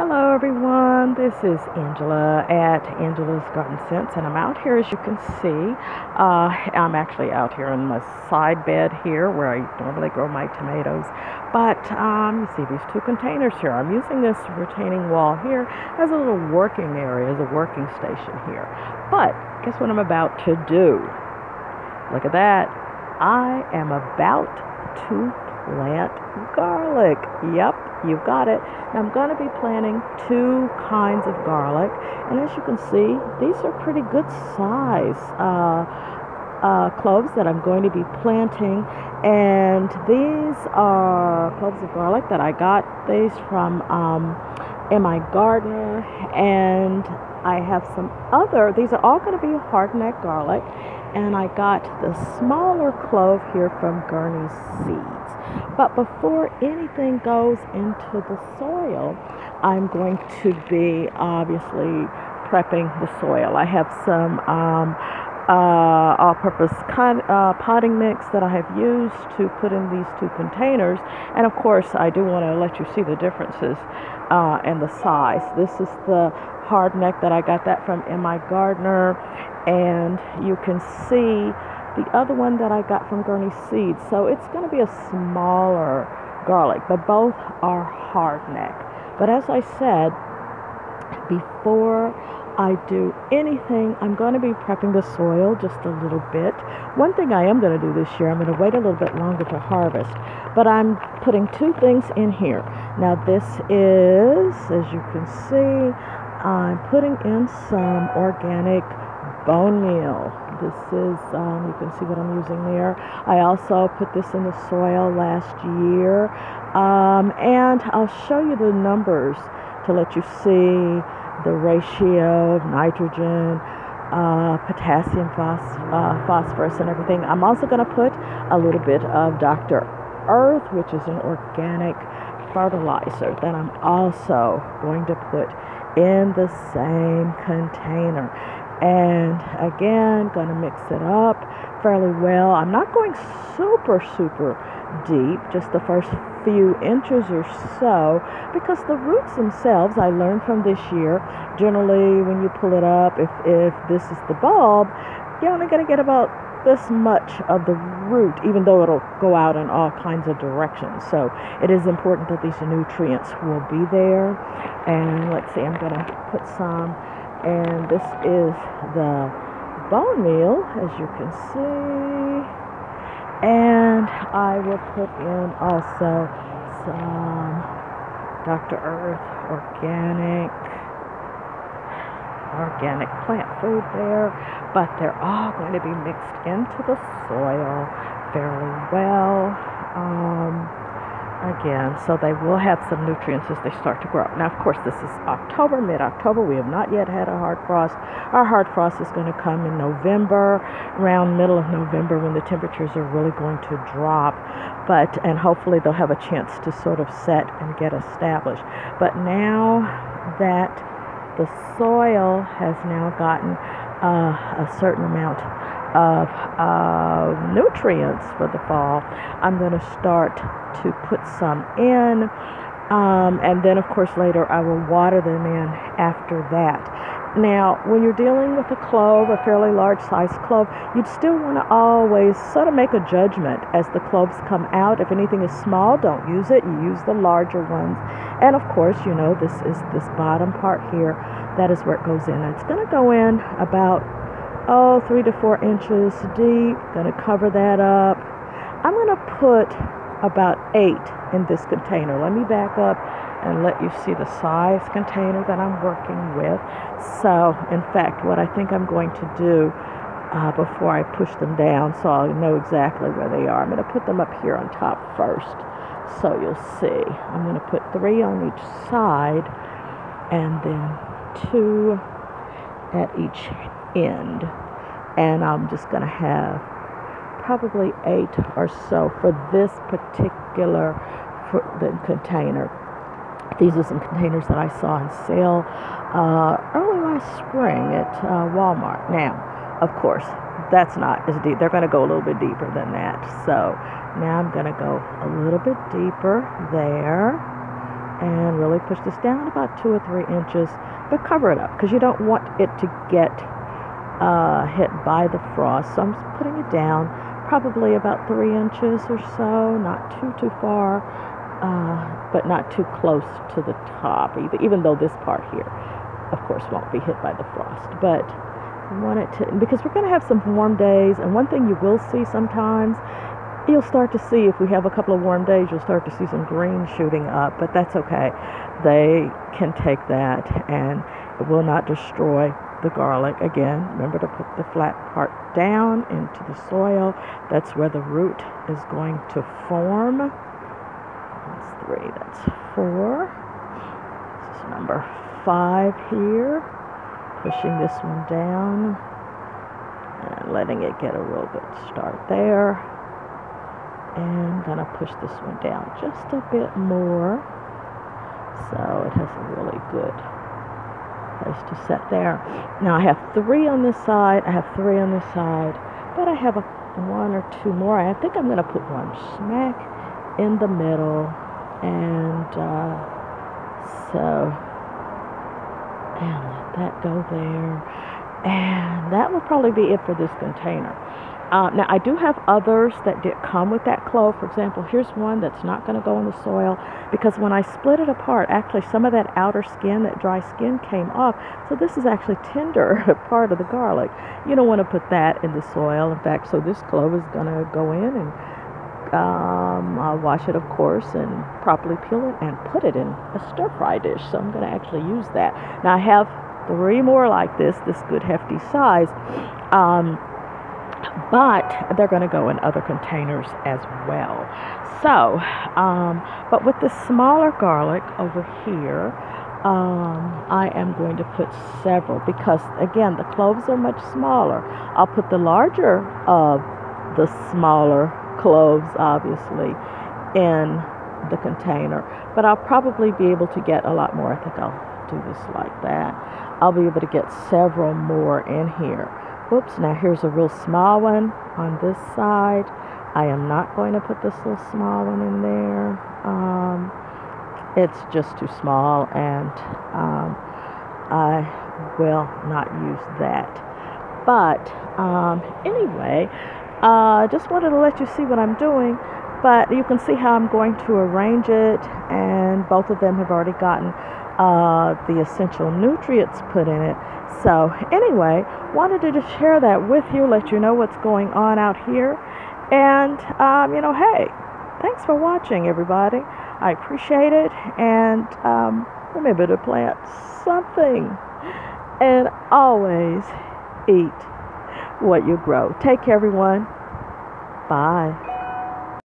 Hello everyone, this is Angela at Angela's Garden Sense, and I'm out here as you can see. I'm actually out here in my side bed here where I normally grow my tomatoes, but you see these two containers here. I'm using this retaining wall here as a little working area, as a working station here. But guess what I'm about to do? Look at that. I am about to plant garlic. Yep, you've got it. Now I'm going to be planting two kinds of garlic, and as you can see, these are pretty good size cloves that I'm going to be planting, and these are cloves of garlic that I got these from in my garden, and I have some other, these are all going to be hardneck garlic, and I got the smaller clove here from Gurney's Seeds. But before anything goes into the soil, I'm going to be obviously prepping the soil. I have some all-purpose potting mix that I have used to put in these two containers, and of course I do want to let you see the differences in the size. This is the hardneck that I got that from in my gardener, and you can see the other one that I got from Gurney Seeds. So it's going to be a smaller garlic, but both are hardneck. But as I said, before I do anything, I'm going to be prepping the soil just a little bit. One thing I am going to do this year, I'm going to wait a little bit longer to harvest, but I'm putting two things in here. Now this is, as you can see, I'm putting in some organic bone meal. This is, you can see what I'm using there. I also put this in the soil last year, and I'll show you the numbers to let you see the ratio of nitrogen, potassium, phosphorus, and everything. I'm also going to put a little bit of Dr. Earth, which is an organic fertilizer that I'm also going to put in the same container. And again, going to mix it up fairly well. I'm not going super deep, just the first few inches or so, because the roots themselves, I learned from this year, generally when you pull it up, if this is the bulb, you're only going to get about this much of the root, even though it'll go out in all kinds of directions. So it is important that these nutrients will be there. And let's see, I'm going to put some, and this is the bone meal, as you can see, and I will put in also some Dr. Earth organic plant food there, but they're all going to be mixed into the soil fairly well. Again, so they will have some nutrients as they start to grow. Now, of course, this is October, mid-October. We have not yet had a hard frost. Our hard frost is going to come in November, around middle of November, when the temperatures are really going to drop. And hopefully they'll have a chance to sort of set and get established. But now that the soil has now gotten a certain amount of nutrients for the fall, I'm going to start to put some in, and then of course later I will water them in after that. Now when you're dealing with a clove, a fairly large size clove, you'd still want to always sort of make a judgment as the cloves come out. If anything is small, don't use it, you use the larger ones. And of course, you know, this is this bottom part here, that is where it goes in. It's going to go in about 3 to 4 inches deep. Going to cover that up. I'm going to put about 8 in this container. Let me back up and let you see the size container that I'm working with. So in fact, what I think I'm going to do before I push them down, so I'll know exactly where they are, I'm going to put them up here on top first, so you'll see. I'm going to put 3 on each side and then 2 at each end, and I'm just going to have probably 8 or so for this particular container. These are some containers that I saw on sale early last spring at Walmart. Now, of course, that's not as deep. They're going to go a little bit deeper than that. So now I'm going to go a little bit deeper there, and really push this down about 2 or 3 inches, but cover it up because you don't want it to get hit by the frost. So I'm putting it down probably about 3 inches or so, not too far, but not too close to the top either, even though this part here, of course, won't be hit by the frost. But I want it to, because we're going to have some warm days, and one thing you will see sometimes, you'll start to see, if we have a couple of warm days, you'll start to see some green shooting up, but that's okay. They can take that, and it will not destroy the garlic. Again, remember to put the flat part down into the soil. That's where the root is going to form. That's 3, that's 4. This is number 5 here. Pushing this one down and letting it get a real good start there. And gonna push this one down just a bit more so it has a really good place to set there. Now I have 3 on this side, I have 3 on this side, but I have 1 or 2 more. I think I'm gonna put one smack in the middle, and and let that go there, and that will probably be it for this container. Now I do have others that did come with that clove. For example, here's one that's not going to go in the soil because when I split it apart, actually some of that outer skin, that dry skin, came off. So this is actually tender part of the garlic. You don't want to put that in the soil. In fact, so this clove is going to go in, and I'll wash it, of course, and properly peel it and put it in a stir-fry dish. So I'm going to actually use that. Now I have 3 more like this good hefty size. But they're going to go in other containers as well. So, but with the smaller garlic over here, I am going to put several because, again, the cloves are much smaller. I'll put the larger of the smaller cloves, obviously, in the container. But I'll probably be able to get a lot more. I think I'll do this like that. I'll be able to get several more in here. Whoops, now here's a real small one on this side. I am not going to put this little small one in there. It's just too small, and I will not use that. But anyway, just wanted to let you see what I'm doing. But you can see how I'm going to arrange it, and both of them have already gotten the essential nutrients put in it. So anyway, wanted to just share that with you, let you know what's going on out here. And, hey, thanks for watching, everybody. I appreciate it. And remember to plant something. And always eat what you grow. Take care, everyone. Bye.